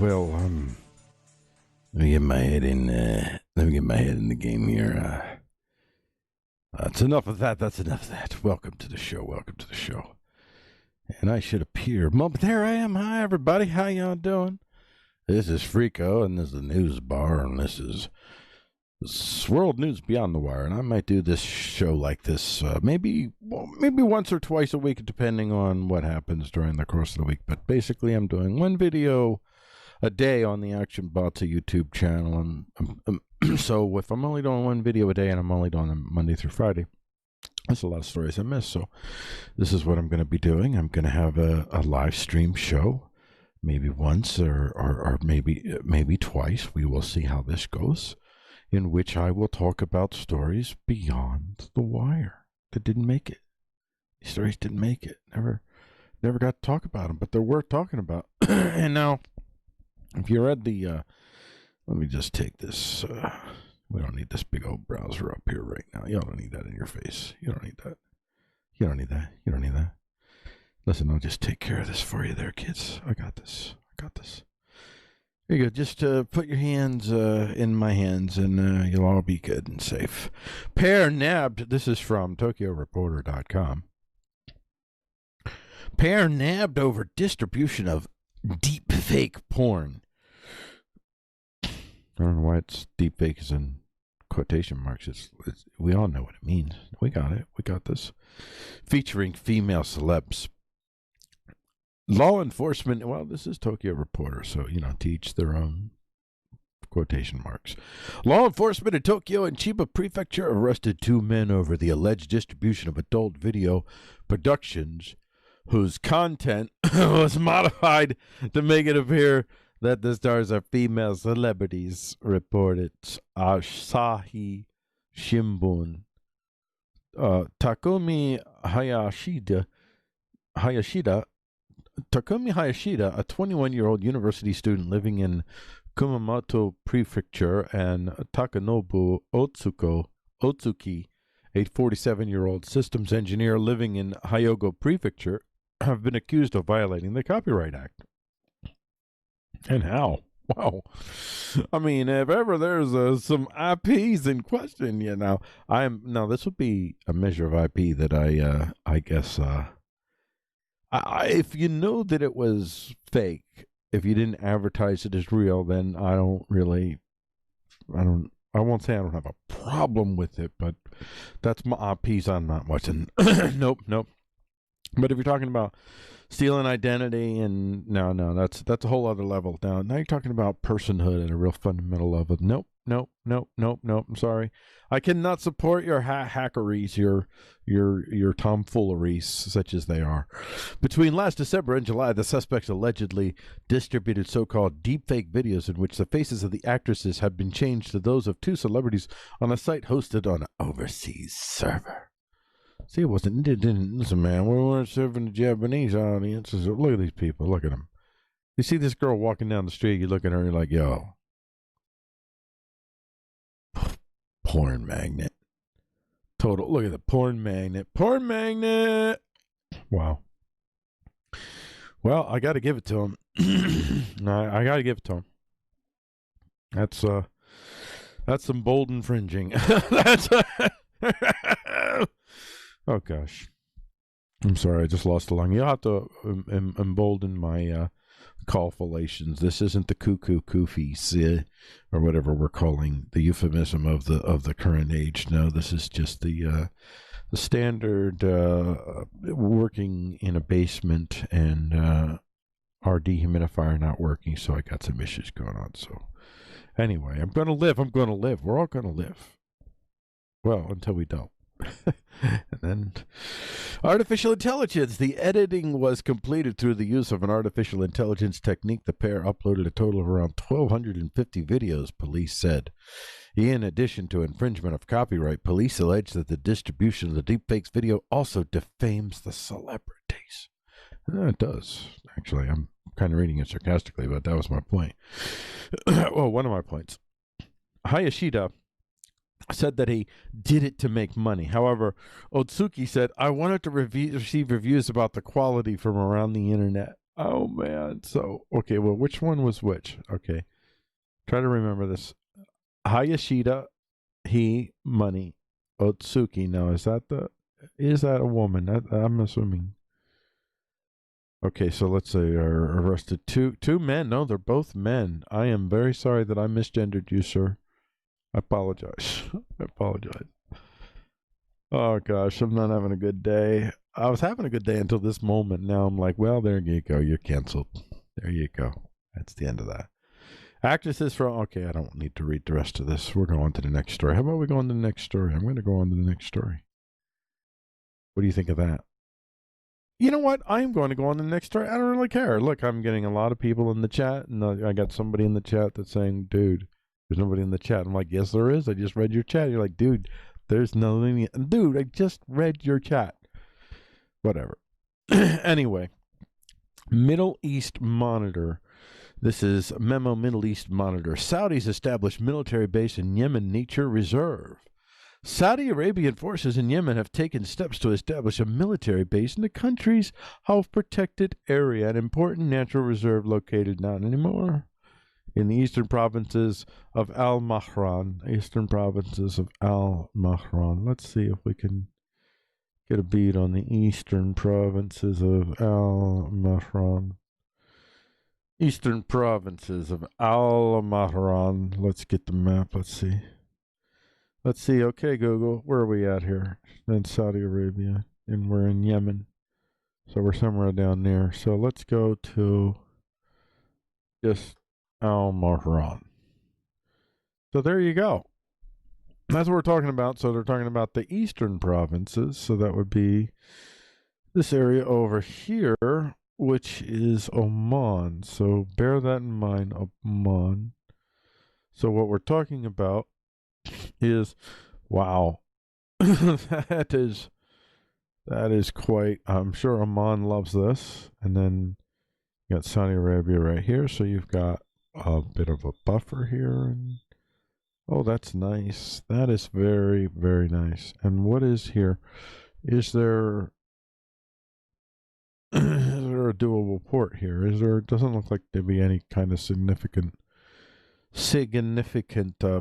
Well, let me get my head in. Let me get my head in the game here. That's enough of that. That's enough of that. Welcome to the show. Welcome to the show. And I should appear. But there I am. Hi, everybody. How y'all doing? This is Freeqo, and this is the news bar, and this is World News Beyond the Wire. And I might do this show like this maybe once or twice a week, depending on what happens during the course of the week. But basically, I'm doing one video a day on the Action Bots YouTube channel. So if I'm only doing one video a day, and I'm only doing them Monday through Friday, that's a lot of stories I miss. So this is what I'm going to be doing. I'm going to have a live stream show, maybe once or maybe twice. We will see how this goes, in which I will talk about stories beyond the wire that didn't make it. These stories didn't make it. Never got to talk about them, but they're worth talking about. And now, if you read the, let me just take this. We don't need this big old browser up here right now. Y'all don't need that in your face. You don't need that. You don't need that. You don't need that. Listen, I'll just take care of this for you there, kids. I got this. I got this. There you go. Just put your hands in my hands, and you'll all be good and safe. Pair nabbed. This is from TokyoReporter.com. Pair nabbed over distribution of deepfake porn. I don't know why it's deepfake is in quotation marks. We all know what it means. We got it. We got this. Featuring female celebs. Law enforcement, well, this is Tokyo Reporter, so, to each their own quotation marks. Law enforcement in Tokyo and Chiba Prefecture arrested 2 men over the alleged distribution of adult video productions whose content was modified to make it appear that the stars are female celebrities, reported Asahi Shimbun. Takumi Hayashida, a 21-year-old university student living in Kumamoto Prefecture, and Takanobu Otsuki, a 47-year-old systems engineer living in Hyogo Prefecture, have been accused of violating the Copyright Act. And how? Wow. I mean, if ever there's some IPs in question, now this would be a measure of IP that I guess, if you know that it was fake, if you didn't advertise it as real, then I won't say I don't have a problem with it, but that's my IPs I'm not watching. Nope. But if you're talking about stealing identity and no, that's a whole other level. Now you're talking about personhood at a real fundamental level. Nope. I'm sorry. I cannot support your hackeries, your tomfooleries, such as they are. Between last December and July, the suspects allegedly distributed so-called deepfake videos in which the faces of the actresses have been changed to those of two celebrities on a site hosted on an overseas server. See, it didn't listen, man. We weren't serving the Japanese audience. Look at these people. Look at them. You see this girl walking down the street, you look at her and you're like, yo, porn magnet. Total. Look at the porn magnet. Porn magnet. Wow. Well, I got to give it to him. I got to give it to him. That's some bold infringing. That's oh gosh. I'm sorry, I just lost a lung. You'll have to embolden my call-fallations. This isn't the cuckoo koofies or whatever we're calling the euphemism of the current age. No, this is just the standard working in a basement and our dehumidifier not working, so I got some issues going on. So anyway, I'm going to live. We're all going to live. Well, until we don't. And then artificial intelligence. The editing was completed through the use of an artificial intelligence technique. The pair uploaded a total of around 1,250 videos, police said. In addition to infringement of copyright, police allege that the distribution of the deepfakes video also defames the celebrities. It does. Actually, I'm kind of reading it sarcastically, but that was my point. Well, one of my points. Hayashida said that he did it to make money. However, Otsuki said, I wanted to receive reviews about the quality from around the internet. Oh, man. So, okay, well, which one was which? Okay. Try to remember this. Hayashida, he, money. Otsuki. Now, is that a woman? I'm assuming. Okay, so let's say are arrested two men. No, they're both men. I am very sorry that I misgendered you, sir. I apologize. I apologize. Oh, gosh, I'm not having a good day. I was having a good day until this moment. Now I'm like, well, there you go. You're canceled. There you go. That's the end of that. Actresses from... Okay, I don't need to read the rest of this. We're going to the next story. How about we go on to the next story? I'm going to go on to the next story. What do you think of that? You know what? I'm going to go on to the next story. I don't really care. Look, I'm getting a lot of people in the chat, and I got somebody in the chat that's saying, dude, there's nobody in the chat. I'm like, yes, there is. I just read your chat. You're like, dude, there's nothing. Dude, I just read your chat. Whatever. Anyway, Middle East Monitor. This is Memo Middle East Monitor. Saudis establish military base in Yemen Nature Reserve. Saudi Arabian forces in Yemen have taken steps to establish a military base in the country's half-protected area, an important natural reserve located not anymore in the eastern provinces of Al-Mahran. Let's see if we can get a beat on the eastern provinces of Al-Mahran. Eastern provinces of Al-Mahran. Let's get the map. Let's see. Okay, Google, where are we at here? In Saudi Arabia, and we're in Yemen. So we're somewhere down there. So let's go to just Al-Mahran. So there you go. That's what we're talking about. So they're talking about the eastern provinces. So that would be this area over here, which is Oman. So bear that in mind, Oman. So what we're talking about is, wow, that is quite, I'm sure Oman loves this. And then you got Saudi Arabia right here. So you've got a bit of a buffer here. And oh, that's nice. That is very, very nice. And what is here? Is there a doable port here? It doesn't look like there'd be any kind of significant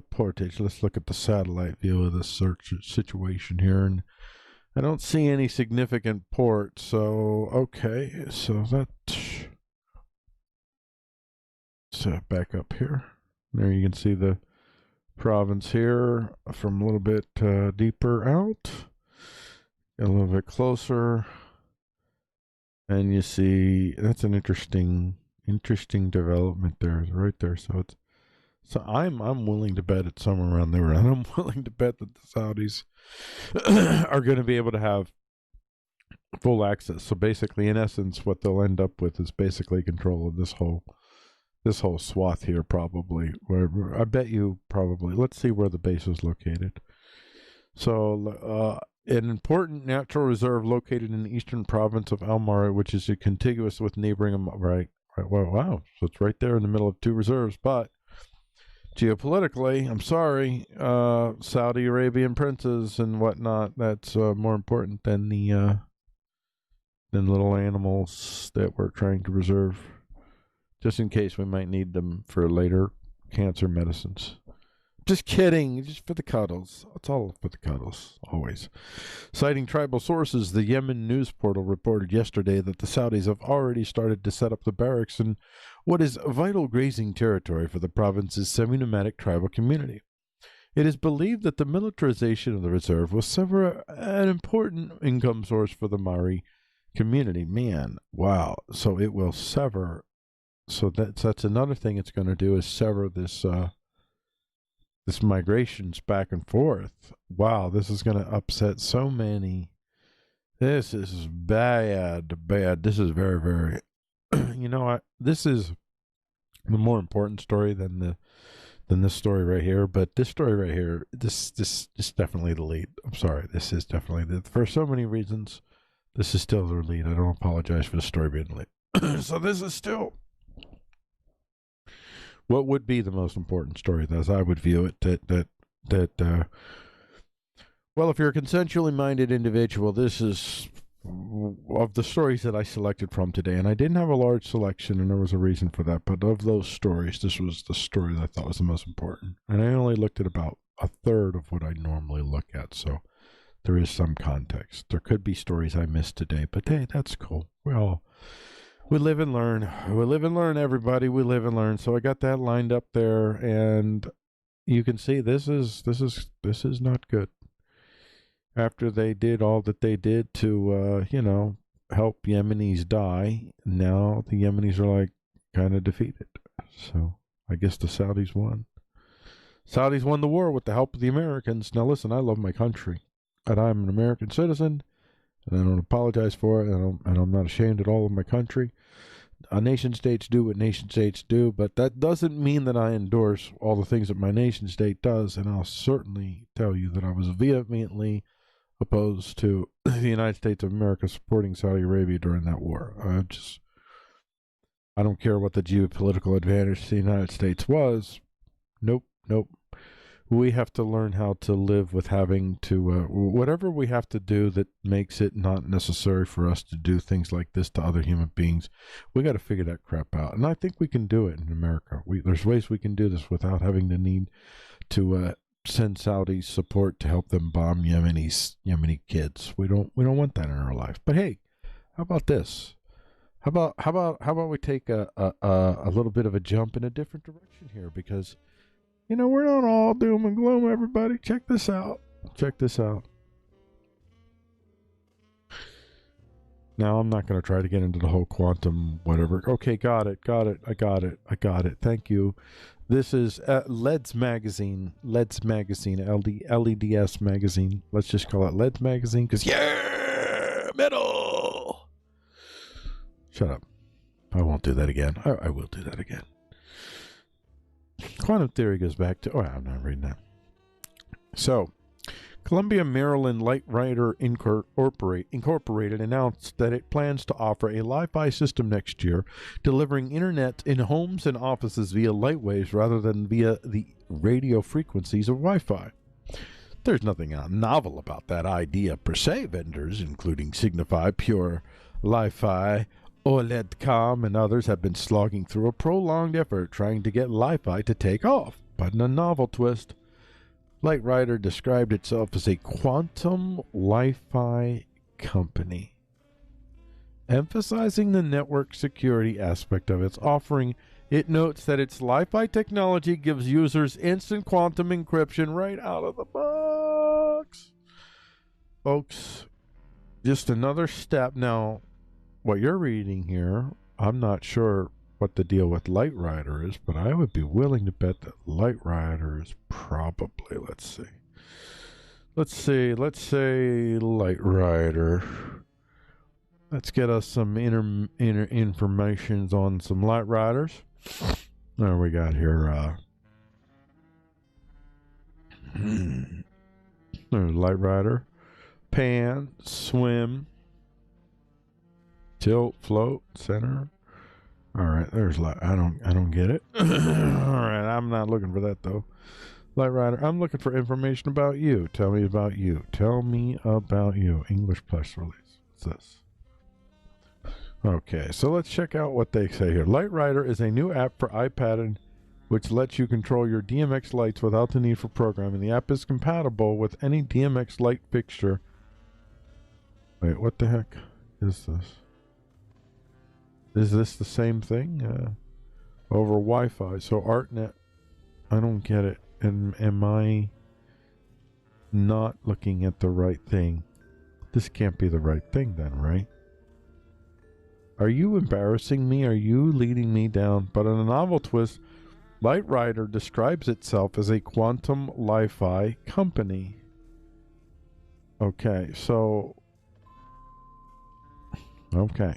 portage. Let's look at the satellite view of the search situation here, and I don't see any significant port. So okay, so let's back up here. There you can see the province here from a little bit deeper out, a little bit closer, and you see that's an interesting development there, right there. So it's So I'm willing to bet it's somewhere around there, and I'm willing to bet that the Saudis are going to be able to have full access. So basically, in essence, what they'll end up with is basically control of this whole swath here, probably. Where I bet you probably. Let's see where the base is located. So, an important natural reserve located in the eastern province of Al Mara, which is contiguous with neighboring. Right. Well, wow. So it's right there in the middle of two reserves, but geopolitically, I'm sorry, Saudi Arabian princes and whatnot. That's more important than the than little animals that we're trying to reserve, just in case we might need them for later cancer medicines. Just kidding, just for the cuddles. It's all for the cuddles, always. Citing tribal sources, the Yemen news portal reported yesterday that the Saudis have already started to set up the barracks in what is vital grazing territory for the province's semi-nomadic tribal community. It is believed that the militarization of the reserve will sever an important income source for the Mari community. Man, wow. So it will sever. So that's another thing it's going to do, is sever this this migrations back and forth. Wow, this is going to upset so many. This is bad. This is very, very. This is the more important story than this story right here. But this story right here, this is definitely the lead. I'm sorry, this is definitely for so many reasons. This is still the lead. I don't apologize for the story being the lead. So this is still what would be the most important story, as I would view it. Well, if you're a consensually minded individual, this is of the stories that I selected from today, and I didn't have a large selection, and there was a reason for that. But of those stories, this was the story that I thought was the most important, and I only looked at about a third of what I normally look at. So there is some context. There could be stories I missed today, but hey, that's cool. We live and learn. We live and learn, everybody. We live and learn. So I got that lined up there, and you can see this is not good. After they did all that they did to help Yemenis die, now the Yemenis are like kind of defeated. So I guess the Saudis won. Saudis won the war with the help of the Americans. Now listen, I love my country, and I'm an American citizen, and I don't apologize for it, and I'm not ashamed at all of my country. Nation states do what nation states do, but that doesn't mean that I endorse all the things that my nation state does, and I'll certainly tell you that I was vehemently opposed to the United States of America supporting Saudi Arabia during that war. I don't care what the geopolitical advantage to the United States was. Nope. We have to learn how to live with having to, whatever we have to do that makes it not necessary for us to do things like this to other human beings. We got to figure that crap out. And I think we can do it in America. There's ways we can do this without having the need to send Saudis support to help them bomb Yemeni kids. We don't want that in our life. But hey, how about this? How about we take a little bit of a jump in a different direction here, because we're not all doom and gloom, everybody. Check this out. Now, I'm not going to try to get into the whole quantum whatever. Okay, got it. I got it. Thank you. This is LEDS Magazine. LEDS Magazine. LEDS Magazine. Let's just call it LEDS Magazine, because, yeah, metal. Shut up. I won't do that again. I will do that again. Quantum theory goes back to... I'm not reading that. So, Columbia, Maryland Light Rider Incorporated announced that it plans to offer a LiFi system next year, delivering internet in homes and offices via light waves rather than via the radio frequencies of Wi-Fi. There's nothing novel about that idea per se. Vendors, including Signify, Pure, LiFi, OLEDcom, and others have been slogging through a prolonged effort trying to get LiFi to take off. But in a novel twist, Light Rider described itself as a quantum LiFi company, emphasizing the network security aspect of its offering. It notes that its LiFi technology gives users instant quantum encryption right out of the box. Folks, just another step. Now, what you're reading here, I'm not sure what the deal with Light Rider is, but I would be willing to bet that Light Rider is probably, let's say Light Rider. Let's get us some inner informations on some Light Riders. There we got here. There's Light Rider. Pan, swim, tilt, float, center. All right, there's light. I don't get it. All right, I'm not looking for that though. Light Rider, I'm looking for information about you. Tell me about you. Tell me about you. English press release. What's this? Okay, so let's check out what they say here. Light Rider is a new app for iPad which lets you control your DMX lights without the need for programming. The app is compatible with any DMX light fixture. Wait, what the heck is this? Is this the same thing? Over Wi-Fi. So ArtNet, I don't get it. And am I not looking at the right thing? This can't be the right thing then, right? Are you embarrassing me? Are you leading me down? But in a novel twist, Light Rider describes itself as a quantum LiFi company. Okay, so... Okay.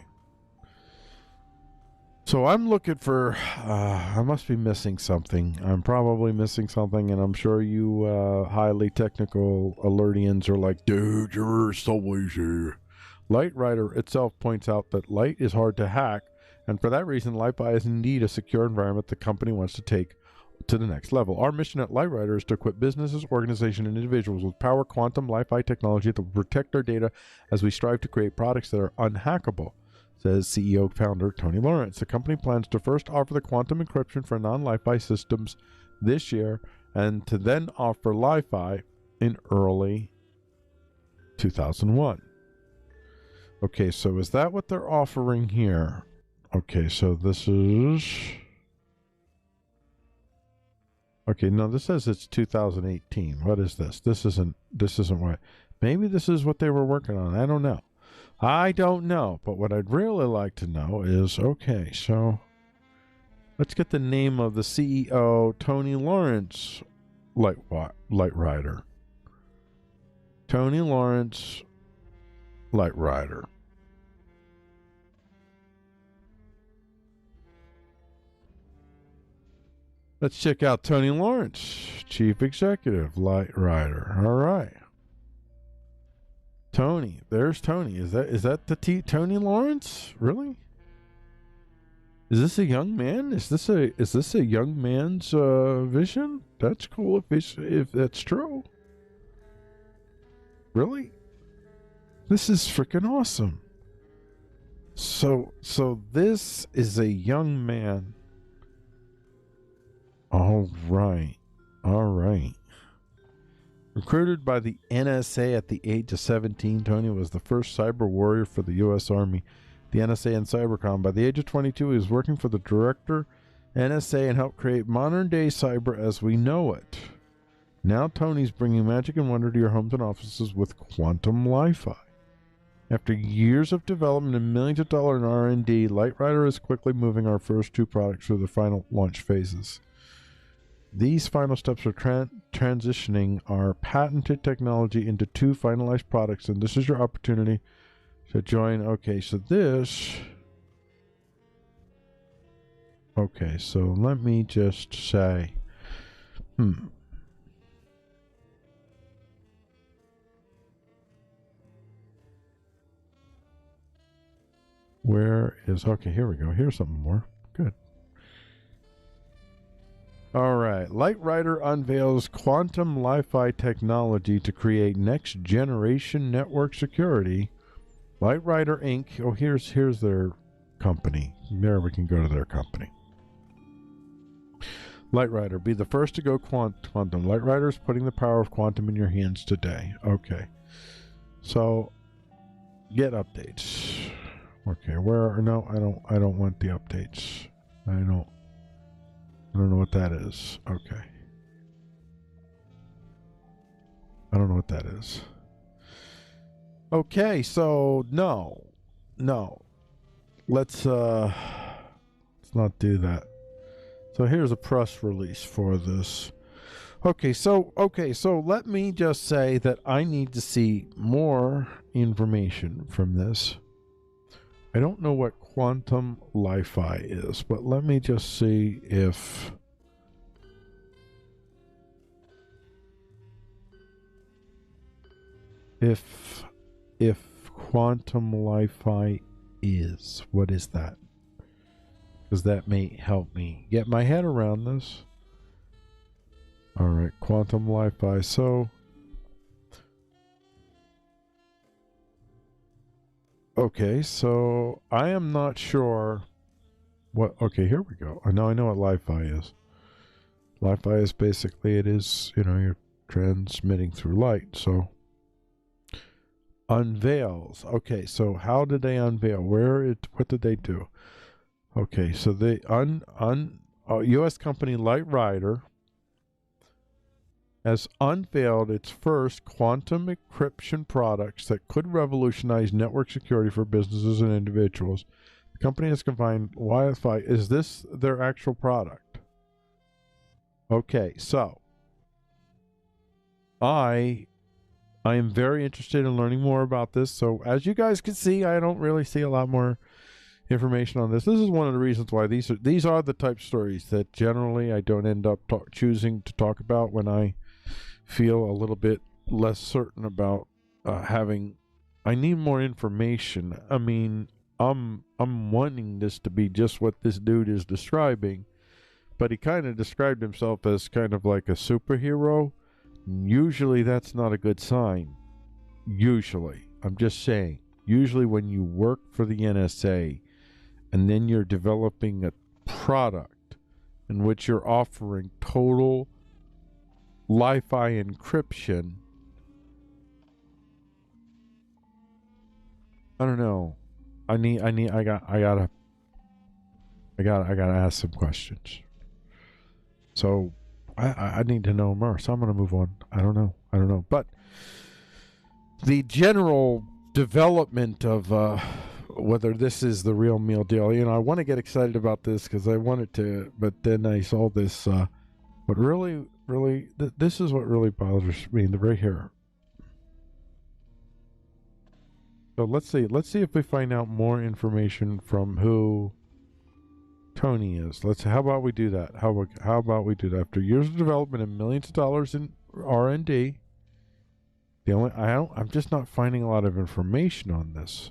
So I'm looking for... I must be missing something. I'm probably missing something, and I'm sure you highly technical alertians are like, dude, you're so easy. Light Rider itself points out that light is hard to hack, and for that reason, LiFi is indeed a secure environment the company wants to take to the next level. Our mission at Light Rider is to equip businesses, organizations, and individuals with power quantum LiFi technology that will protect our data as we strive to create products that are unhackable, says CEO founder Tony Lawrence. The company plans to first offer the quantum encryption for non-LiFi systems this year, and to then offer LiFi in early 2001. Okay, so is that what they're offering here? Okay, so this is... Okay, no, this says it's 2018. What is this? This isn't what... Maybe this is what they were working on. I don't know. But what I'd really like to know is, okay, so let's get the name of the CEO, Tony Lawrence, Light Rider. Tony Lawrence, Light Rider. Let's check out Tony Lawrence, Chief Executive, Light Rider. All right. Tony, there's Tony. Is that the Tony Lawrence? Really? Is this a young man? Is this a young man's vision? That's cool if that's true. Really? This is freaking awesome. So this is a young man. All right. Recruited by the NSA at the age of 17, Tony was the first cyber warrior for the U.S. Army, the NSA, and Cybercom. By the age of 22, he was working for the director, NSA, and helped create modern-day cyber as we know it. Now Tony's bringing magic and wonder to your homes and offices with quantum LiFi. After years of development and millions of dollars in R&D, Light Rider is quickly moving our first two products through the final launch phases. These final steps are transitioning our patented technology into two finalized products, and this is your opportunity to join. Okay, so this... Okay, so let me just say... Where is... Okay, here we go. Here's something more. Good. All right. Light Rider unveils quantum LiFi technology to create next-generation network security. Light Rider Inc. Oh, here's their company. There we can go to their company. Light Rider. Be the first to go quantum. Light Rider is putting the power of quantum in your hands today. Okay. So, get updates. Okay, where... No, I don't want the updates. I don't know what that is. Okay. I don't know what that is. Okay, so no. Let's not do that. So here's a press release for this. Okay, so let me just say that I need to see more information from this. I don't know what quantum LiFi is, but let me just see if quantum LiFi is. What is that? Because that may help me get my head around this. All right, quantum LiFi. So, okay, so I am not sure what. Okay, here we go. I know what LiFi is. LiFi is basically, it is, you're transmitting through light. So, unveils. Okay, so how did they unveil? What did they do? Okay, so they U.S. company Light Rider has unveiled its first quantum encryption products that could revolutionize network security for businesses and individuals. The company has combined Wi-Fi. Is this their actual product? Okay, so I am very interested in learning more about this. So as you guys can see, I don't really see a lot more information on this. This is one of the reasons why these are the type of stories that generally I don't end up choosing to talk about when I feel a little bit less certain about I need more information. I mean, I'm wanting this to be just what this dude is describing, but he kind of described himself as kind of like a superhero. Usually that's not a good sign. Usually. I'm just saying. Usually when you work for the NSA and then you're developing a product in which you're offering total LiFi encryption, I don't know. I gotta ask some questions. So I need to know more. So I'm gonna move on. I don't know. But the general development of whether this is the real meal deal, I want to get excited about this because I wanted to, but then I saw this. But really, this is what really bothers me. Right here. So let's see if we find out more information from who Tony is. How about we do that? How about we do that? After years of development and millions of dollars in R&D, I'm just not finding a lot of information on this.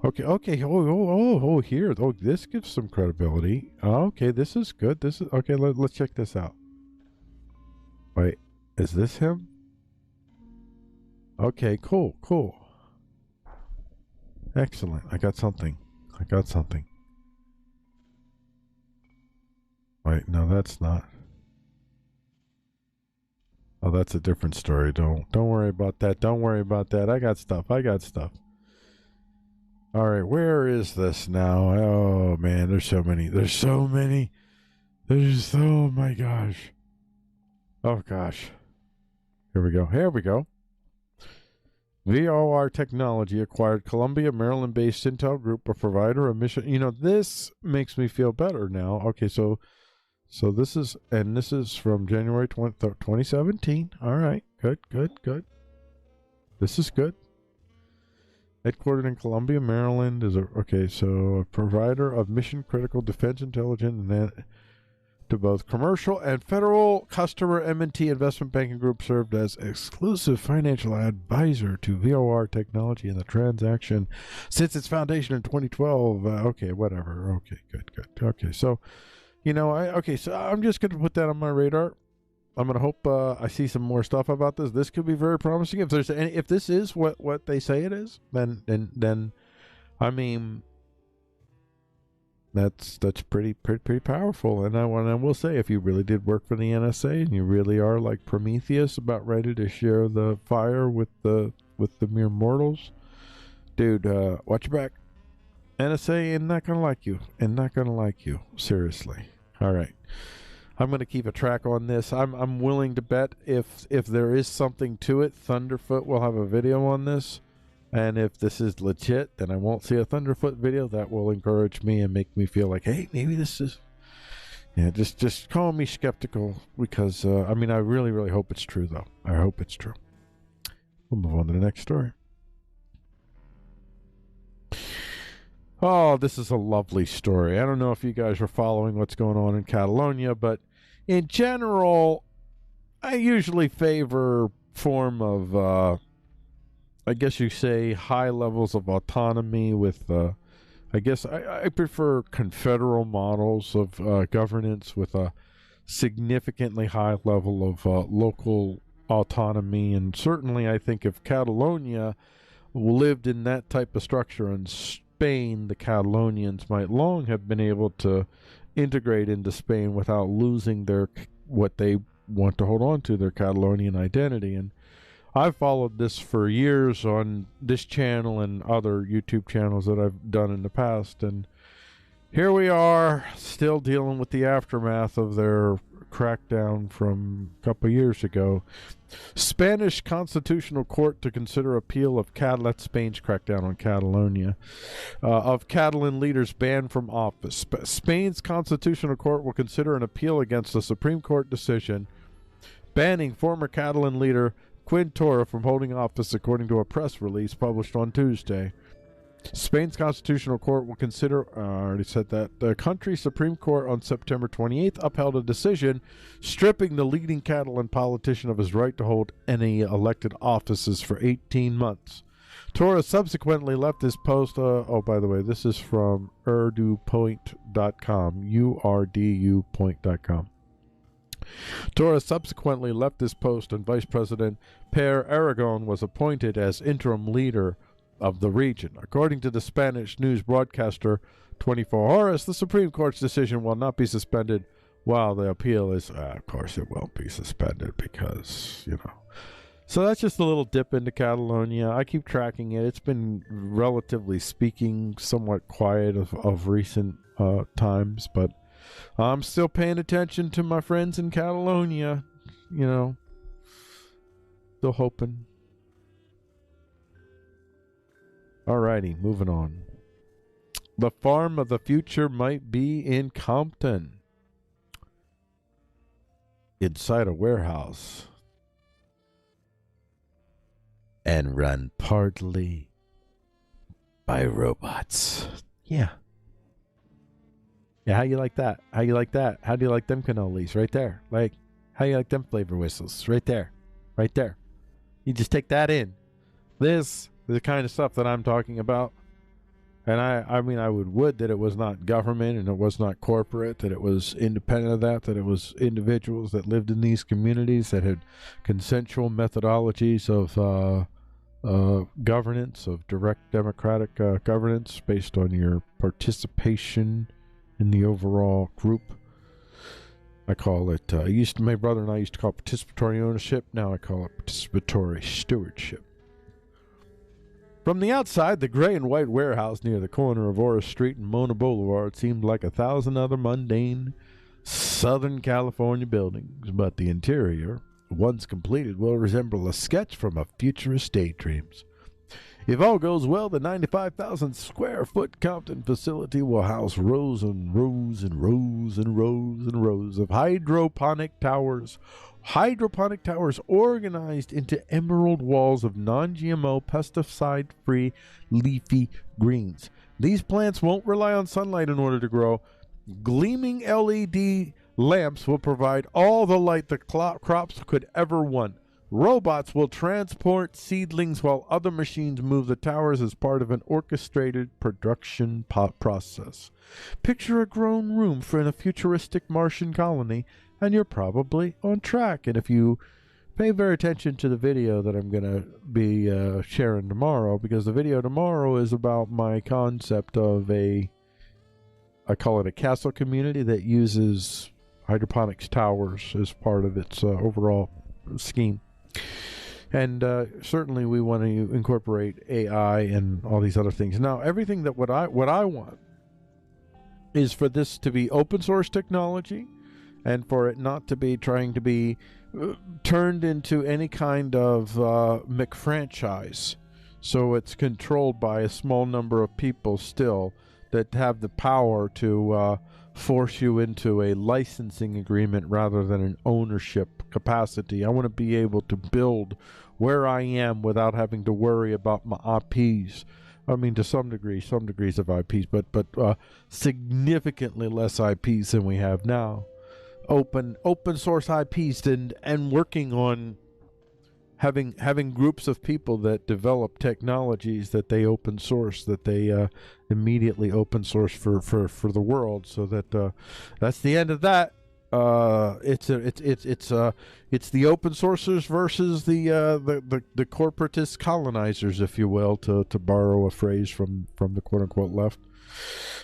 Okay. Here. Oh, this gives some credibility. Okay, this is good. Okay. Let's check this out. Wait, is this him? Okay, cool. Excellent. I got something. Wait, no, that's not. Oh, that's a different story. Don't worry about that. I got stuff. All right, where is this now? Oh man, there's so many. Oh my gosh. Oh gosh. Here we go. VOR Technology acquired Columbia, Maryland-based Intel Group, a provider of mission. This makes me feel better now. Okay, so this is from January 2017. All right, good. This is good. Headquartered in Columbia, Maryland, so a provider of mission-critical defense intelligence and to both commercial and federal customer. M&T Investment Banking Group served as exclusive financial advisor to VOR Technology in the transaction since its foundation in 2012. Okay, whatever. Okay, good. Okay, so, so I'm just going to put that on my radar. I'm going to hope I see some more stuff about this. This could be very promising. If this is what they say it is, then I mean, that's pretty powerful. And I will say, if you really did work for the NSA and you really are like Prometheus, about ready to share the fire with the mere mortals, dude, watch your back. NSA is not gonna like you. Seriously. All right. I'm going to keep a track on this. I'm willing to bet if there is something to it, Thunderfoot will have a video on this, And if this is legit, then I won't see a Thunderfoot video. That will encourage me and make me feel like, hey, maybe this is... Yeah, just call me skeptical because, I mean, I really, really hope it's true, though. I hope it's true. We'll move on to the next story. Oh, this is a lovely story. I don't know if you guys are following what's going on in Catalonia, but in general, I usually favor form of, I guess you say, high levels of autonomy with... I guess I prefer confederal models of governance with a significantly high level of local autonomy. And certainly I think if Catalonia lived in that type of structure in Spain, the Catalonians might long have been able to integrate into Spain without losing their what they want to hold on to, their Catalonian identity. And I've followed this for years on this channel and other YouTube channels that I've done in the past, and here we are still dealing with the aftermath of their crackdown from a couple years ago. Spanish Constitutional Court to consider appeal of that's Spain's crackdown on Catalonia, of Catalan leaders banned from office. Spain's Constitutional Court will consider an appeal against the Supreme Court decision banning former Catalan leader Quintorra from holding office, according to a press release published on Tuesday. Spain's Constitutional Court will consider, I already said that, the country's Supreme Court on September 28th upheld a decision stripping the leading Catalan politician of his right to hold any elected offices for 18 months. Torra subsequently left his post, oh, by the way, this is from urdupoint.com, urdupoint.com. Torra subsequently left his post, and Vice President Per Aragon was appointed as interim leader of the region. According to the Spanish news broadcaster 24 Horas, the Supreme Court's decision will not be suspended while the appeal is... of course it won't be suspended because, you know... So that's just a little dip into Catalonia. I keep tracking it. It's been, relatively speaking, somewhat quiet of recent times, but I'm still paying attention to my friends in Catalonia, you know. Still hoping. Alrighty, moving on. The farm of the future might be in Compton. Inside a warehouse. And run partly by robots. Yeah. Yeah, how you like that? How you like that? How do you like them cannolis? Right there. Like, how you like them flavor whistles? Right there. Right there. You just take that in. This is the kind of stuff that I'm talking about. And I mean, I would that it was not government and it was not corporate, that it was independent of that it was individuals that lived in these communities that had consensual methodologies of governance, of direct democratic governance based on your participation in the overall group. I call it, my brother and I used to call it participatory ownership. Now I call it participatory stewardship. From the outside, the gray and white warehouse near the corner of Ora Street and Mona Boulevard seemed like 1,000 other mundane Southern California buildings, but the interior, once completed, will resemble a sketch from a futurist daydreams. If all goes well, the 95,000 square foot Compton facility will house rows and rows and rows and rows and rows of hydroponic towers organized into emerald walls of non-GMO, pesticide-free leafy greens. These plants won't rely on sunlight in order to grow. Gleaming LED lamps will provide all the light the crops could ever want. Robots will transport seedlings while other machines move the towers as part of an orchestrated production process. Picture a grown room for in a futuristic Martian colony, and you're probably on track. And if you pay very attention to the video that I'm going to be sharing tomorrow, because the video tomorrow is about my concept of I call it a castle community that uses hydroponics towers as part of its overall scheme. And certainly we want to incorporate AI and all these other things. Now, everything that what I want is for this to be open source technology, and for it not to be trying to be turned into any kind of McFranchise. So it's controlled by a small number of people still that have the power to force you into a licensing agreement rather than an ownership capacity. I want to be able to build where I am without having to worry about my IPs. I mean, to some degrees of IPs, but significantly less IPs than we have now. Open source IPs and working on having groups of people that develop technologies that they open source, that they immediately open source for the world, so that that's the end of that. It's the open sourcers versus the corporatist colonizers, if you will, to borrow a phrase from the quote unquote left.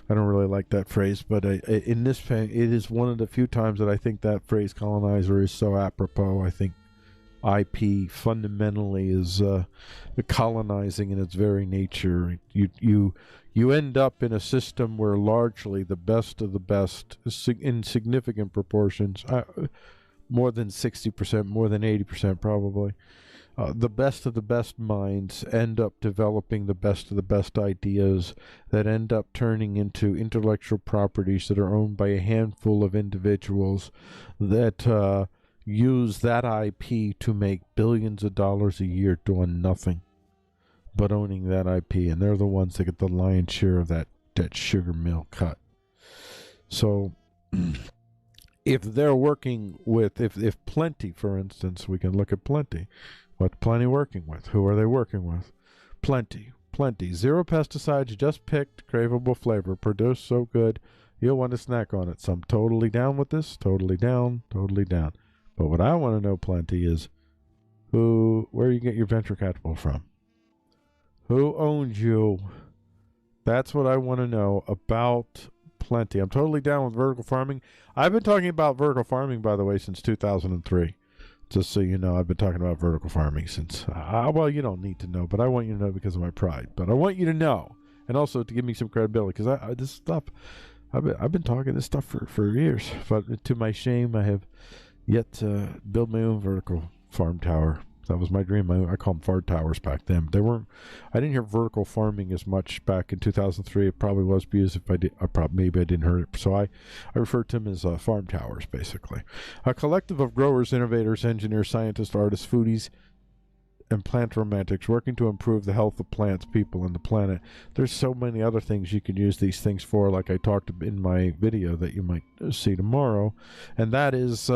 I don't really like that phrase, but in this it is one of the few times that I think that phrase colonizer is so apropos. I think IP fundamentally is colonizing in its very nature. You end up in a system where largely the best of the best, in significant proportions, more than 60%, more than 80% probably, the best of the best minds end up developing the best of the best ideas that end up turning into intellectual properties that are owned by a handful of individuals that use that IP to make billions of dollars a year doing nothing but owning that IP, and they're the ones that get the lion's share of that sugar mill cut. So if they're working with, if Plenty, for instance, we can look at Plenty. What's Plenty working with? Who are they working with? Plenty. Zero pesticides, just picked, craveable flavor, produced so good you'll want to snack on it. So I'm totally down with this. Totally down. But what I want to know, Plenty, is where you get your venture capital from. Who owns you? That's what I want to know about Plenty. I'm totally down with vertical farming. I've been talking about vertical farming, by the way, since 2003. Just so you know, I've been talking about vertical farming since, well, you don't need to know, but I want you to know because of my pride. But I want you to know, and also to give me some credibility, because this stuff, I've been talking this stuff for years. But to my shame, I have yet to build my own vertical farm tower. That was my dream. I call them fart towers back then. I didn't hear vertical farming as much back in 2003. It probably was because maybe I didn't hear it. So I refer to them as farm towers, basically. A collective of growers, innovators, engineers, scientists, artists, foodies, and plant romantics working to improve the health of plants, people, and the planet. There's so many other things you could use these things for, like I talked in my video that you might see tomorrow, and that is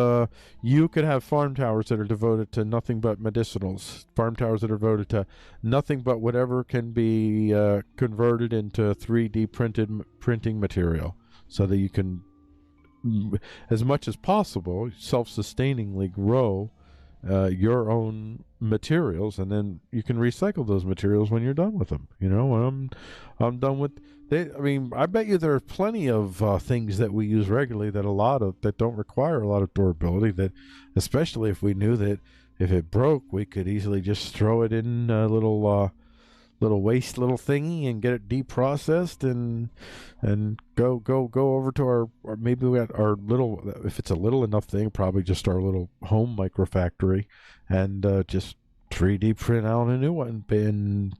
you could have farm towers that are devoted to nothing but medicinals, farm towers that are devoted to nothing but whatever can be converted into 3D printing material, so that you can, as much as possible, self-sustainingly grow your own materials, and then you can recycle those materials when you're done with them. You know, when I'm done with I bet you there are plenty of things that we use regularly that don't require a lot of durability, that especially if we knew that if it broke we could easily just throw it in a little waste little thingy and get it deprocessed and go over to our maybe we got our little, if it's a little enough thing, probably just our little home microfactory, and just 3D print out a new one, and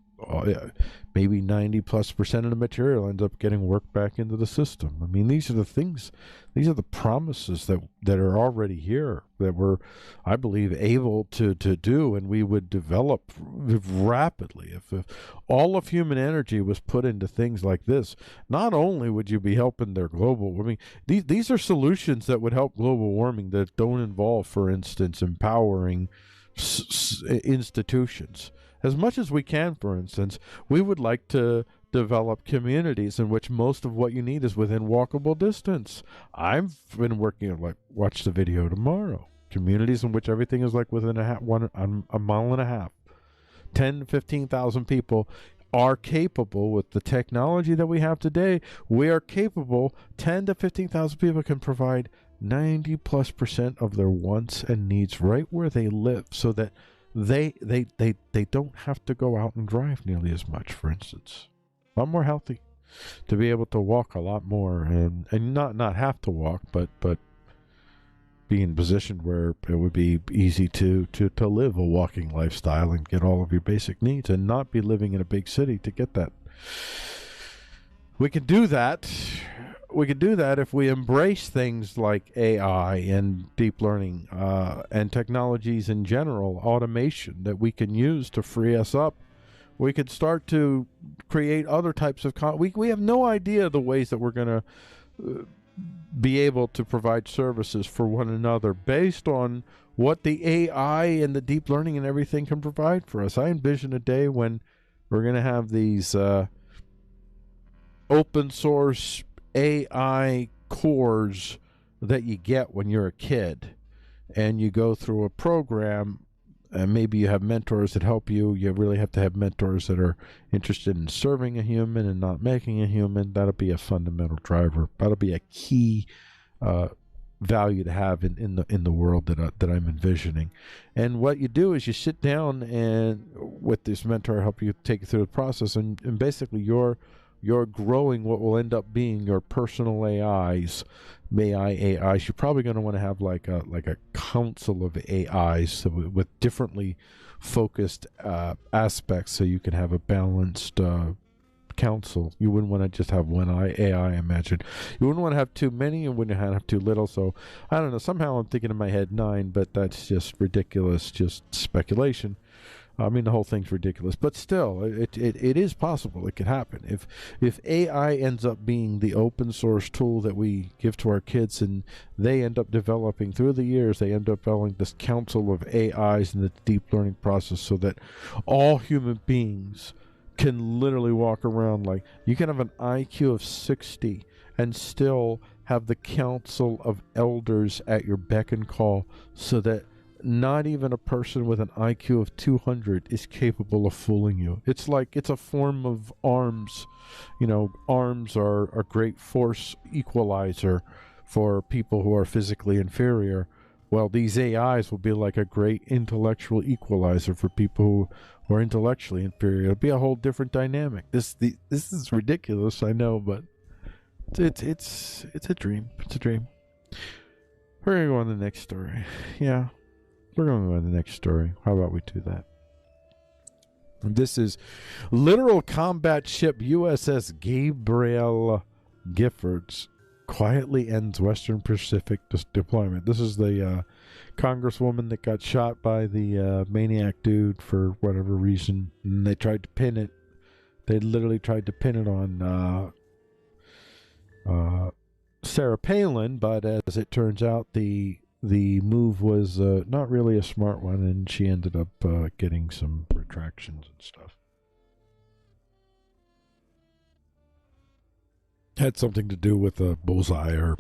maybe 90+% of the material ends up getting worked back into the system. I mean, these are the things, these are the promises that are already here, that we're, I believe, able to do, and we would develop rapidly. If all of human energy was put into things like this, not only would you be helping their global warming, these are solutions that would help global warming that don't involve, for instance, empowering institutions. As much as we can, for instance, we would like to develop communities in which most of what you need is within walkable distance. I've been working on, like, watch the video tomorrow, communities in which everything is like within a mile and a half. 10 to 15,000 people are capable, with the technology that we have today, we are capable, 10 to 15,000 people can provide 90+% of their wants and needs right where they live, so that they don't have to go out and drive nearly as much, for instance. A lot more healthy, to be able to walk a lot more, and not have to walk, but be in a position where it would be easy to live a walking lifestyle and get all of your basic needs and not be living in a big city to get that. We could do that. We could do that if we embrace things like AI and deep learning and technologies in general, automation that we can use to free us up. We could start to create other types of we have no idea the ways that we're going to be able to provide services for one another based on what the AI and the deep learning and everything can provide for us. I envision a day when we're going to have these open source AI cores that you get when you're a kid, and you go through a program, and maybe you have mentors that help you. You really have to have mentors that are interested in serving a human and not making a human. That'll be a fundamental driver. That'll be a key value to have in the world that I'm envisioning. And what you do is you sit down and with this mentor help you take you through the process, and basically you're growing what will end up being your personal AIs. AIs. You're probably going to want to have like a council of AIs with differently focused aspects, so you can have a balanced council. You wouldn't want to just have one AI, I imagine. You wouldn't want to have too many, and wouldn't have too little. So I don't know. Somehow I'm thinking in my head 9, but that's just ridiculous, just speculation. I mean, the whole thing's ridiculous, but still, it is possible. It could happen. If AI ends up being the open source tool that we give to our kids, and they end up developing through the years, they end up developing this council of AIs in the deep learning process, so that all human beings can literally walk around like you can have an IQ of 60 and still have the council of elders at your beck and call, so that not even a person with an IQ of 200 is capable of fooling you. It's like it's a form of arms. You know, arms are a great force equalizer for people who are physically inferior. Well, these AIs will be like a great intellectual equalizer for people who are intellectually inferior. It'll be a whole different dynamic. This is ridiculous, I know, but it's a dream. It's a dream. We're gonna go on the next story. Yeah. We're going to go on the next story. How about we do that? This is literal combat ship USS Gabriel Giffords quietly ends Western Pacific deployment. This is the congresswoman that got shot by the maniac dude for whatever reason. And they tried to pin it. They literally tried to pin it on Sarah Palin, but as it turns out, the move was not really a smart one, and she ended up getting some retractions and stuff. Had something to do with a bullseye, or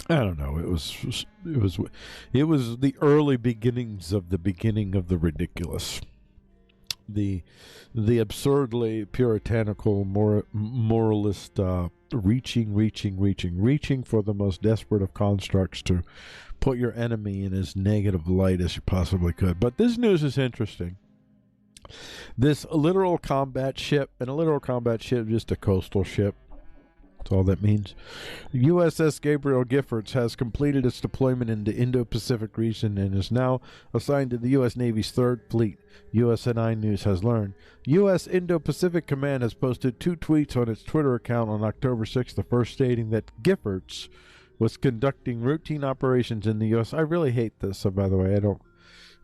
I don't know. It was the early beginnings of the beginning of the ridiculous, the absurdly puritanical, moralist, reaching for the most desperate of constructs to put your enemy in as negative light as you possibly could. But this news is interesting. This literal combat ship, and a literal combat ship is just a coastal ship. That's all that means. USS Gabriel Giffords has completed its deployment in the Indo-Pacific region and is now assigned to the U.S. Navy's 3rd Fleet, USNI News has learned. U.S. Indo-Pacific Command has posted 2 tweets on its Twitter account on October 6th, the first stating that Giffords was conducting routine operations in the U.S. I really hate this, so by the way, I don't.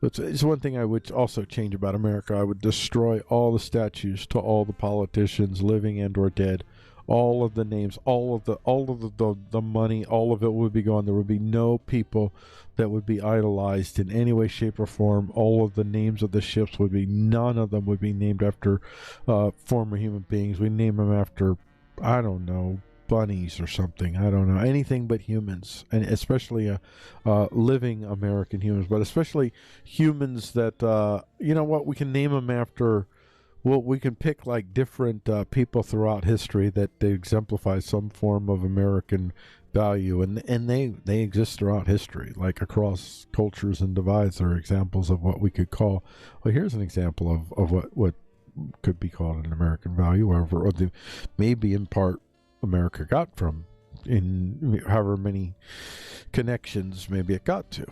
It's one thing I would also change about America. I would destroy all the statues to all the politicians, living and or dead. All of the names, all of the money, all of it would be gone. There would be no people that would be idolized in any way, shape, or form. All of the names of the ships would be, none of them would be named after former human beings. We name them after, I don't know, bunnies or something. I don't know, anything but humans, and especially living American humans, but especially humans that you know what, we can name them after. Well, we can pick like different people throughout history that they exemplify some form of American value, and they exist throughout history, like across cultures and divides. Are examples of what we could call. Well, here's an example of what could be called an American value, or maybe in part America got from in however many connections maybe it got to.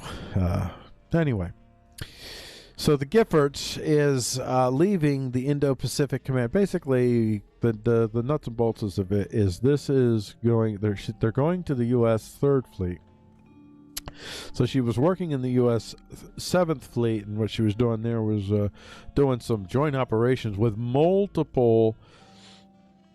Anyway, so the Giffords is leaving the Indo-Pacific Command. Basically, the nuts and bolts of it is this is going. They're going to the U.S. Third Fleet. So she was working in the U.S. Seventh Fleet, and what she was doing there was doing some joint operations with multiple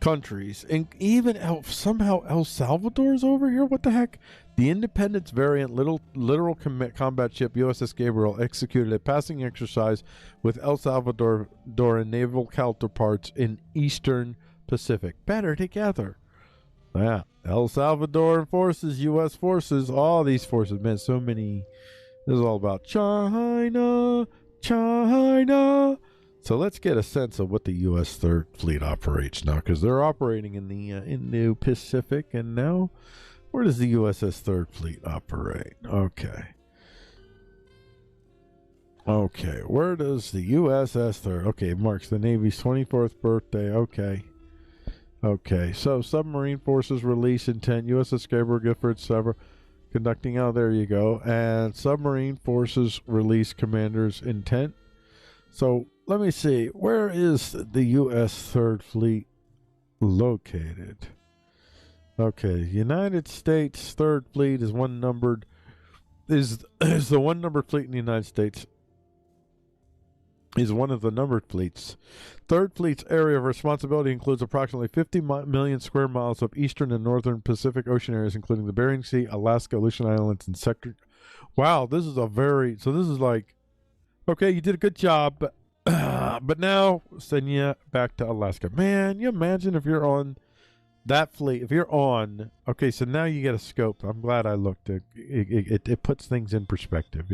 countries, and even somehow El Salvador's over here. What the heck? The Independence variant literal combat ship USS Gabriel executed a passing exercise with El Salvador naval counterparts in Eastern Pacific. Better together. Yeah, El Salvadoran forces, U.S. forces, all these forces, man, so many. This is all about China. So let's get a sense of what the U.S. Third Fleet operates now, because they're operating in the Indo-Pacific, and now where does the USS Third Fleet operate? Okay, where does the USS Third? Okay, marks the Navy's 24th birthday. Okay, so submarine forces release intent. USS Gabriel Gifford Sever conducting. Oh, there you go. And submarine forces release commander's intent. So let me see. Where is the U.S. Third Fleet located? Okay, United States Third Fleet is the one numbered fleet in the United States. Is one of the numbered fleets. Third Fleet's area of responsibility includes approximately 50 million square miles of eastern and northern Pacific Ocean areas, including the Bering Sea, Alaska, Aleutian Islands, and sector. Wow, this is like, okay, you did a good job, but now send you back to Alaska. Man, you imagine if you're on that fleet, okay, so now you get a scope. I'm glad I looked. It puts things in perspective.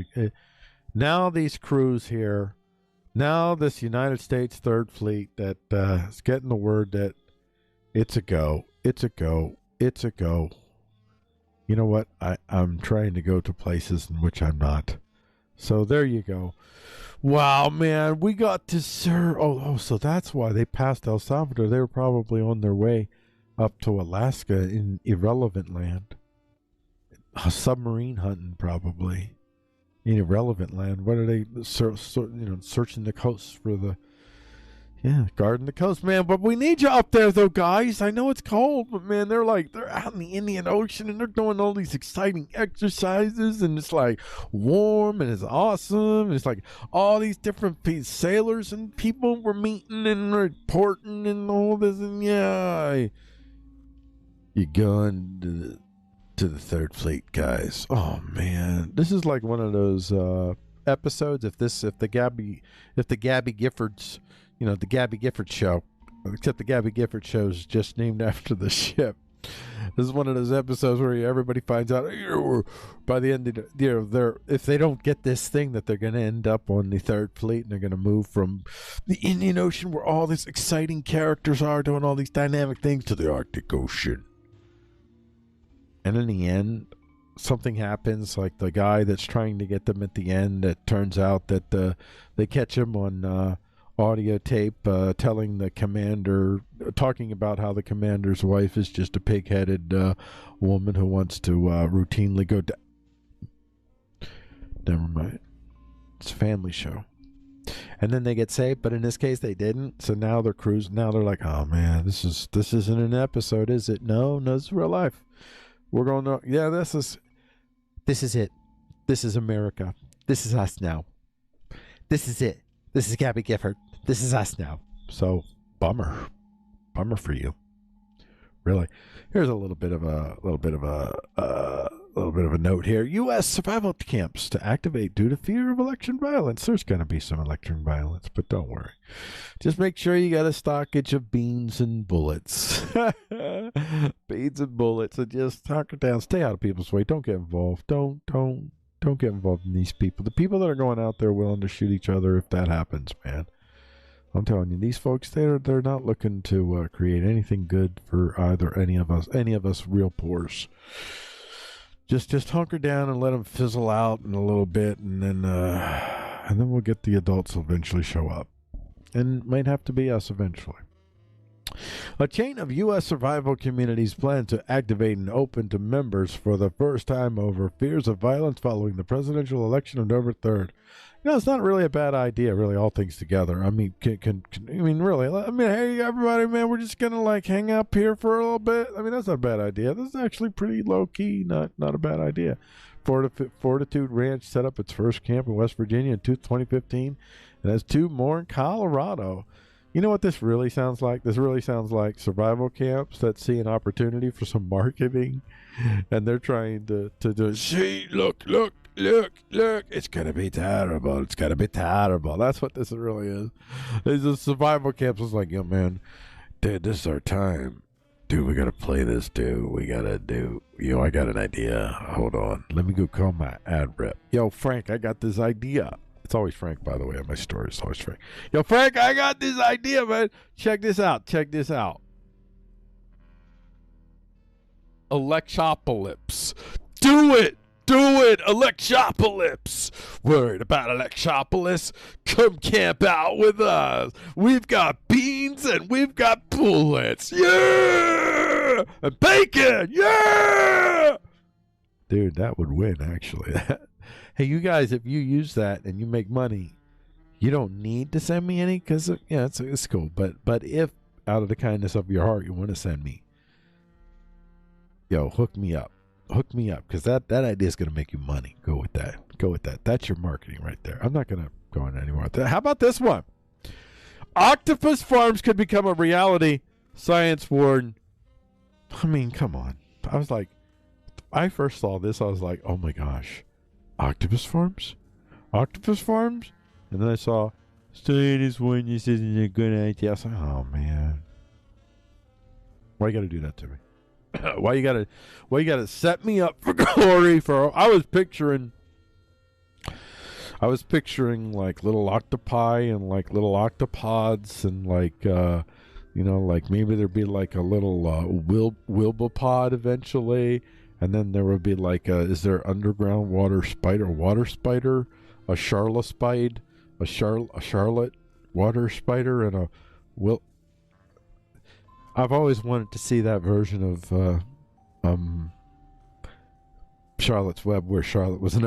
Now these crews here, now this United States Third Fleet that is getting the word that it's a go. You know what? I'm trying to go to places in which I'm not. So there you go. Wow, man, we got to serve. Oh, so that's why they passed El Salvador. They were probably on their way up to Alaska in irrelevant land. Submarine hunting, probably. In irrelevant land. What are they searching the coast for the guarding the coast, man? But we need you up there though, guys. I know it's cold, but man, they're out in the Indian Ocean and they're doing all these exciting exercises, and it's like warm and it's awesome. It's like all these different sailors and people were meeting and reporting and all this, and you're going to the Third Fleet, guys. Oh man, this is like one of those episodes. If the Gabby Giffords, the Gabby Gifford show, except the Gabby Gifford show is just named after the ship. This is one of those episodes where everybody finds out by the end of if they don't get this thing that they're going to end up on the Third Fleet, and they're going to move from the Indian Ocean where all these exciting characters are doing all these dynamic things to the Arctic Ocean. And in the end, something happens, like the guy that's trying to get them at the end, it turns out that they catch him on audio tape telling the commander, talking about how the commander's wife is just a pig-headed woman who wants to routinely go down. Never mind. It's a family show. And then they get saved, but in this case they didn't. So now they're cruising. Now they're like, oh man, this isn't an episode, is it? No, it's real life. We're going to, this is it. This is America. This is us now. This is it. This is Gabby Gifford. This is us now. So, bummer for you. Really. Here's a little bit of a note here. U.S. survival camps to activate due to fear of election violence. There's going to be some election violence, but don't worry. Just make sure you got a stockage of beans and bullets. Beans and bullets, and just hunker down. Stay out of people's way. Don't get involved. Don't get involved in these people. The people that are going out there willing to shoot each other, if that happens, man. I'm telling you, these folks, they're not looking to create anything good for either any of us real poors. Just hunker down and let them fizzle out in a little bit, and then we'll get the adults eventually show up, and might have to be us eventually. A chain of U.S. survival communities plan to activate and open to members for the first time over fears of violence following the presidential election of November 3rd. You know, it's not really a bad idea, really, all things together. I mean, really, I mean, hey, everybody, man, we're just going to, like, hang up here for a little bit. I mean, that's not a bad idea. This is actually pretty low-key, not a bad idea. Fortitude Ranch set up its first camp in West Virginia in 2015 and has 2 more in Colorado. You know what this really sounds like? This really sounds like survival camps that see an opportunity for some marketing, and they're trying to do, see, look, it's going to be terrible. It's going to be terrible. That's what this really is. These survival camps is like, yo, man, dude, this is our time. Dude, we got to play this, dude. We got to do, I got an idea. Hold on. Let me go call my ad rep. Yo, Frank, I got this idea. It's always Frank, by the way, on my story. It's always Frank. Yo, Frank, I got this idea, man. Check this out. Electropolis. Do it, Electropolis. Worried about Electropolis? Come camp out with us. We've got beans and we've got bullets. Yeah! And bacon. Yeah! Dude, that would win, actually. Hey, you guys, if you use that and you make money, you don't need to send me any because, yeah, it's cool. But if out of the kindness of your heart you want to send me, yo, hook me up because that idea is going to make you money. Go with that. That's your marketing right there. I'm not going to go into any more. How about this one? Octopus farms could become a reality. Science warned. I mean, come on. I first saw this. I was like, oh my gosh. Octopus farms? And then I saw, scientists warn this isn't a good idea. I was like, oh man. Why you gotta do that to me? Why you gotta set me up for glory I was picturing like little octopi and like little octopods and like like maybe there'd be like a little wilbopod eventually. And then there would be like is there underground water spider, a charlotte water spider, and I've always wanted to see that version of Charlotte's Web where Charlotte was an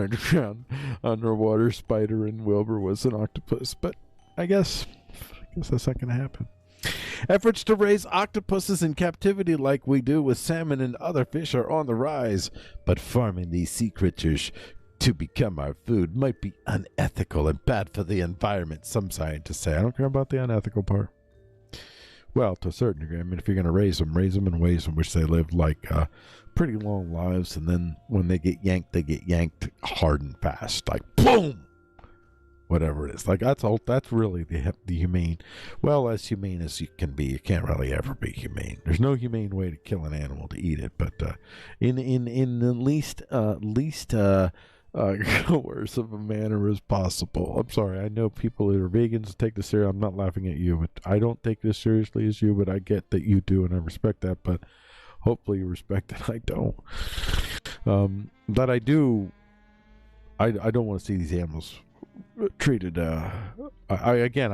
underwater spider and Wilbur was an octopus. But I guess that's not going to happen. Efforts to raise octopuses in captivity like we do with salmon and other fish are on the rise, but farming these sea creatures to become our food might be unethical and bad for the environment, some scientists say. I don't care about the unethical part. Well, to a certain degree. I mean, if you're going to raise them in ways in which they live like pretty long lives, and then when they get yanked hard and fast, like boom! Whatever it is, like that's really the humane. Well, as humane as you can be, you can't really ever be humane. There's no humane way to kill an animal to eat it, but in the least coercive a manner as possible. I'm sorry, I know people that are vegans take this seriously. I'm not laughing at you, but I don't take this seriously as you. But I get that you do, and I respect that. But hopefully, you respect that I don't. But I do. I don't want to see these animals treated I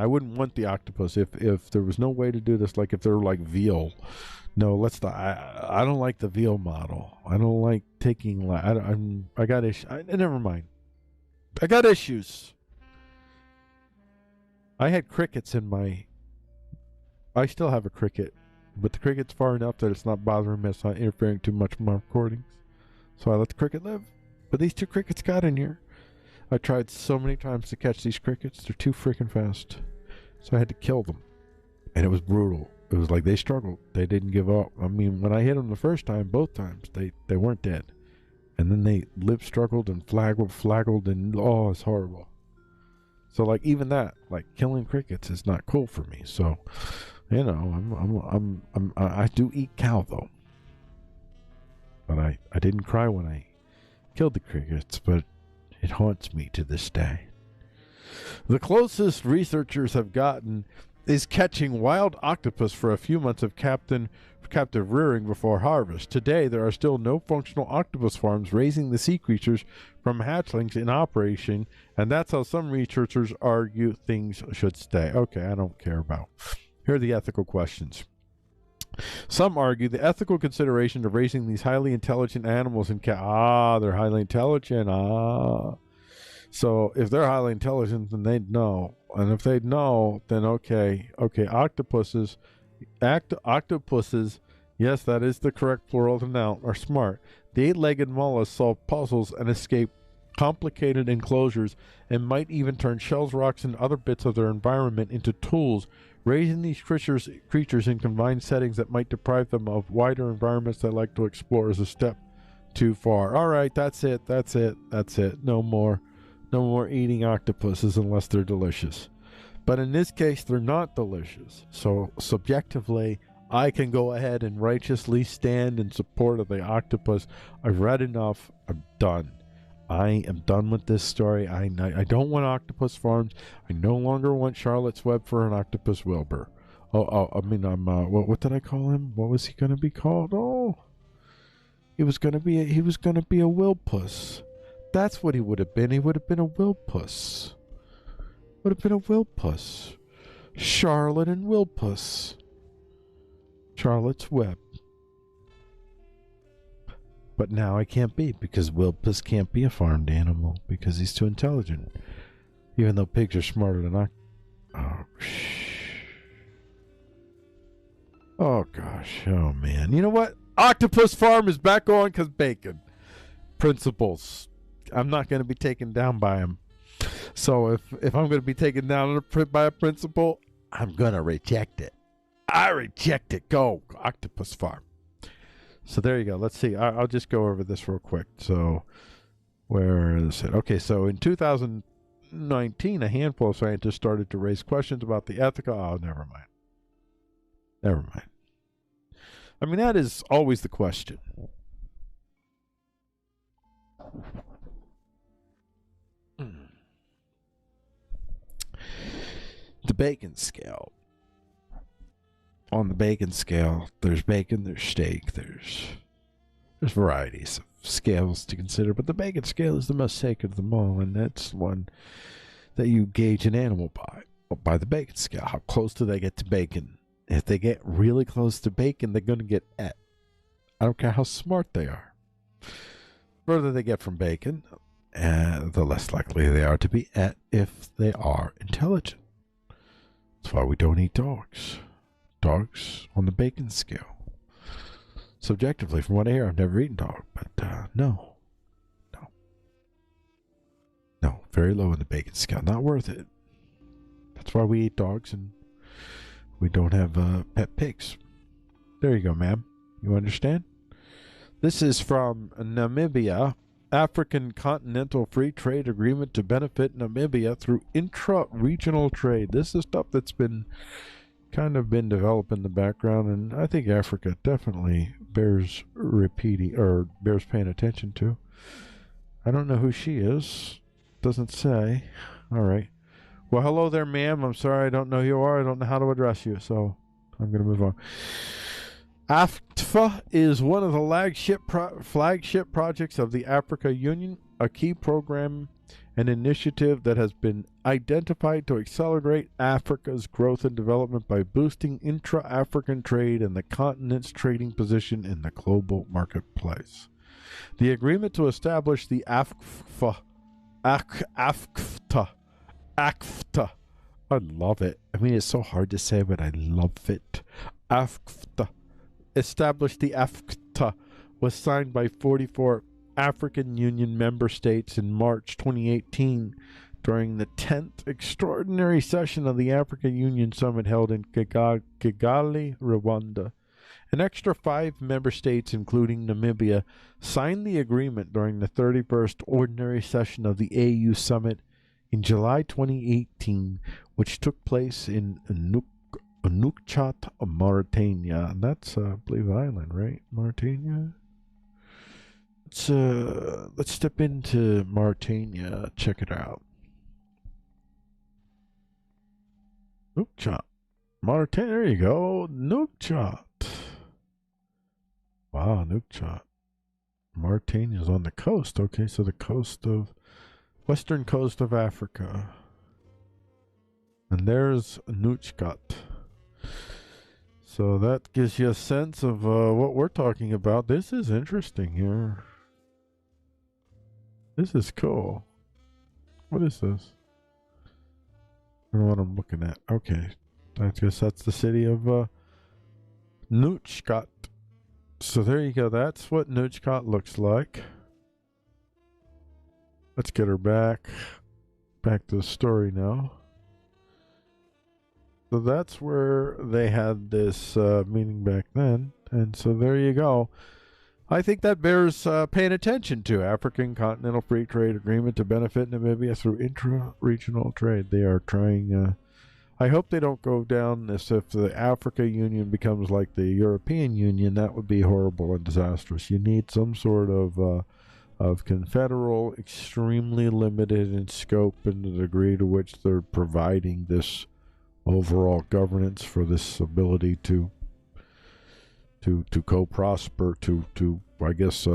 wouldn't want the octopus if there was no way to do this, like if they're like veal. No, let's not. I don't like the veal model. I don't like taking I got issues. Never mind. I got issues. I had crickets I still have a cricket, but the cricket's far enough that it's not bothering me. It's not interfering too much with my recordings, so I let the cricket live. But these 2 crickets got in here. I tried so many times to catch these crickets. They're too freaking fast. So I had to kill them. And it was brutal. It was like they struggled. They didn't give up. I mean, when I hit them the first time, both times, they weren't dead. And then they struggled and flaggled, and oh, it's horrible. So like even that, like killing crickets is not cool for me. So, I do eat cow though. But I didn't cry when I killed the crickets, but it haunts me to this day. The closest researchers have gotten is catching wild octopus for a few months of captive rearing before harvest. Today, there are still no functional octopus farms raising the sea creatures from hatchlings in operation, and that's how some researchers argue things should stay. Okay, I don't care about. Here are the ethical questions. Some argue the ethical consideration of raising these highly intelligent animals in they're highly intelligent. So if they're highly intelligent, then they'd know. And if they'd know, then okay. Octopuses, yes, that is the correct plural to noun, are smart. The eight-legged mollusks solve puzzles and escape complicated enclosures and might even turn shells, rocks, and other bits of their environment into tools. Raising these creatures in confined settings that might deprive them of wider environments they like to explore is a step too far. All right, that's it. No more eating octopuses unless they're delicious. But in this case, they're not delicious. So subjectively, I can go ahead and righteously stand in support of the octopus. I've read enough. I'm done. I am done with this story. I don't want octopus farms. I no longer want Charlotte's Web for an octopus Wilbur. What did I call him? What was he going to be called? He was going to be a Wilpus. That's what he would have been. He would have been a Wilpus. Charlotte and Wilpus. Charlotte's Web. But now I can't be, because Wilpus can't be a farmed animal because he's too intelligent. Even though pigs are smarter than Oh gosh. Oh man. You know what? Octopus Farm is back on because bacon. Principles. I'm not going to be taken down by him. So if I'm going to be taken down by a principle, I'm going to reject it. I reject it. Go, Octopus Farm. So there you go. Let's see. I'll just go over this real quick. So where is it? Okay, so in 2019, a handful of scientists started to raise questions about the ethical. Oh, never mind. I mean, that is always the question. The bacon scale. On the bacon scale, there's bacon, there's steak, there's varieties of scales to consider, but the bacon scale is the most sacred of them all, and that's one that you gauge an animal by the bacon scale. How close do they get to bacon? If they get really close to bacon, they're going to get et. I don't care how smart they are. Further they get from bacon, the less likely they are to be et if they are intelligent. That's why we don't eat dogs. Dogs on the bacon scale. Subjectively, from what I hear, I've never eaten dog, but no, very low in the bacon scale. Not worth it. That's why we eat dogs and we don't have pet pigs. There you go, ma'am. You understand? This is from Namibia. African Continental Free Trade Agreement to benefit Namibia through intra-regional trade. This is stuff that's been developed in the background, and I think Africa definitely bears repeating or bears paying attention to. I don't know who she is. Doesn't say. All right. Well, hello there, ma'am. I'm sorry I don't know who you are. I don't know how to address you, so I'm going to move on. AFTFA is one of the flagship projects of the Africa Union, a key program and initiative that has been identified to accelerate Africa's growth and development by boosting intra-African trade and the continent's trading position in the global marketplace. The agreement to establish the AFTFA, I love it. I mean, it's so hard to say, but I love it. AFTFA. Established the AFTFA was signed by 44 African Union member states in March 2018 during the 10th extraordinary session of the African Union Summit held in Kigali, Rwanda. An extra 5 member states, including Namibia, signed the agreement during the 31st ordinary session of the AU Summit in July 2018, which took place in Nouakchott, Mauritania. And that's, I believe, island, right? Mauritania? Let's step into Mauritania. Check it out. Nouakchott. Mauritania, there you go. Nouakchott. Wow, Nouakchott. Mauritania's on the coast. Okay, so the western coast of Africa. And there's Nouakchott. So that gives you a sense of what we're talking about. This is interesting here. This is cool. What is this? I don't know what I'm looking at. Okay. I guess that's the city of Nuchkat. So there you go. That's what Nuchkat looks like. Let's get her back to the story now. So that's where they had this meeting back then. And so there you go. I think that bears paying attention to. African Continental Free Trade Agreement to benefit Namibia through intra-regional trade. They are trying... I hope they don't go down this. If the Africa Union becomes like the European Union, that would be horrible and disastrous. You need some sort of confederal, extremely limited in scope and the degree to which they're providing this overall governance for this ability to co-prosper, to I guess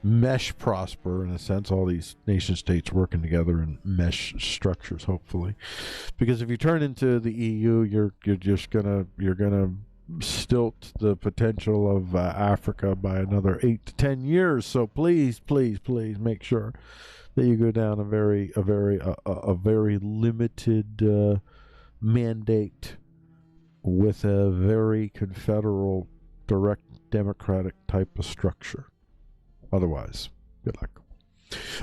mesh prosper in a sense, all these nation states working together in mesh structures, hopefully. Because if you turn into the EU, you're gonna stilt the potential of Africa by another 8 to 10 years. So please make sure that you go down a very limited mandate with a very confederal, direct democratic type of structure. Otherwise, good luck.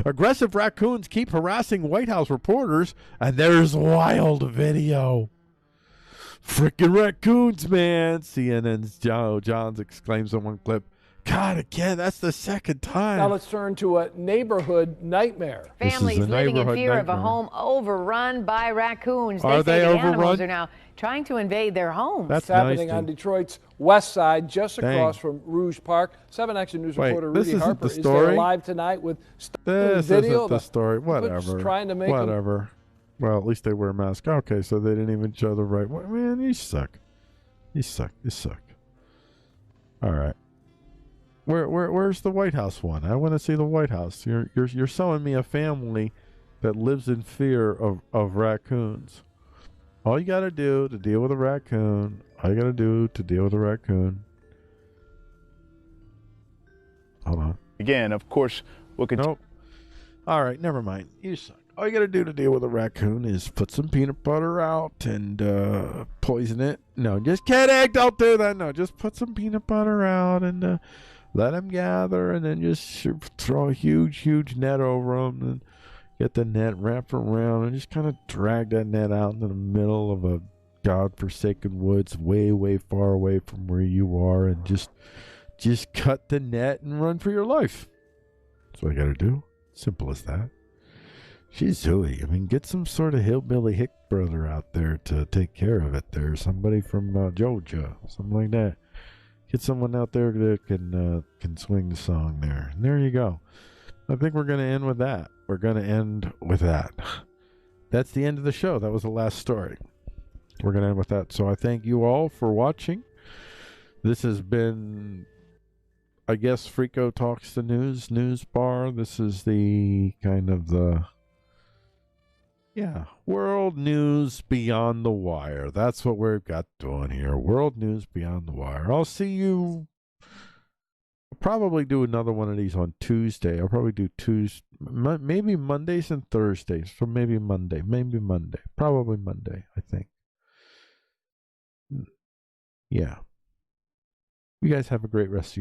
Aggressive raccoons keep harassing White House reporters, and there's wild video. Frickin' raccoons, man. CNN's Johns exclaims on one clip. God, again, that's the second time. Now let's turn to a neighborhood nightmare. Families living in fear of a home overrun by raccoons. Are they say the overrun? animals are now trying to invade their homes. That's happening on Detroit's west side, just across from Rouge Park. 7 Action News reporter Rudy Harper is there live tonight with this video. Isn't the story. Whatever. Trying to make whatever. Well, at least they wear a mask. Okay, so they didn't even show the right one. Man, you suck. You suck. You suck. All right. Where's the White House one? I want to see the White House. You're showing me a family that lives in fear of raccoons. All you got to do to deal with a raccoon. Hold on. Again, of course, we'll continue. Nope. All right, never mind. You suck. All you got to do to deal with a raccoon is put some peanut butter out and poison it. No, just kidding. Don't do that. No, just put some peanut butter out and let them gather, and then just throw a huge net over them and get the net wrapped around and just kind of drag that net out into the middle of a godforsaken woods way far away from where you are, and just cut the net and run for your life. That's what I got to do. Simple as that. She's silly. I mean, get some sort of hillbilly hick brother out there to take care of it there. Somebody from Georgia, something like that. Get someone out there that can swing the song there. And there you go. I think we're going to end with that. That's the end of the show. That was the last story. We're going to end with that. So I thank you all for watching. This has been, I guess, Freeqo Talks the News Bar. This is the kind of the... world news beyond the wire. That's what we've got going here. World news beyond the wire. I'll see you. I'll probably do another one of these on Tuesday. I'll probably do Tuesday, maybe Mondays and Thursdays. So maybe Monday. Probably Monday, I think. Yeah. You guys have a great rest of your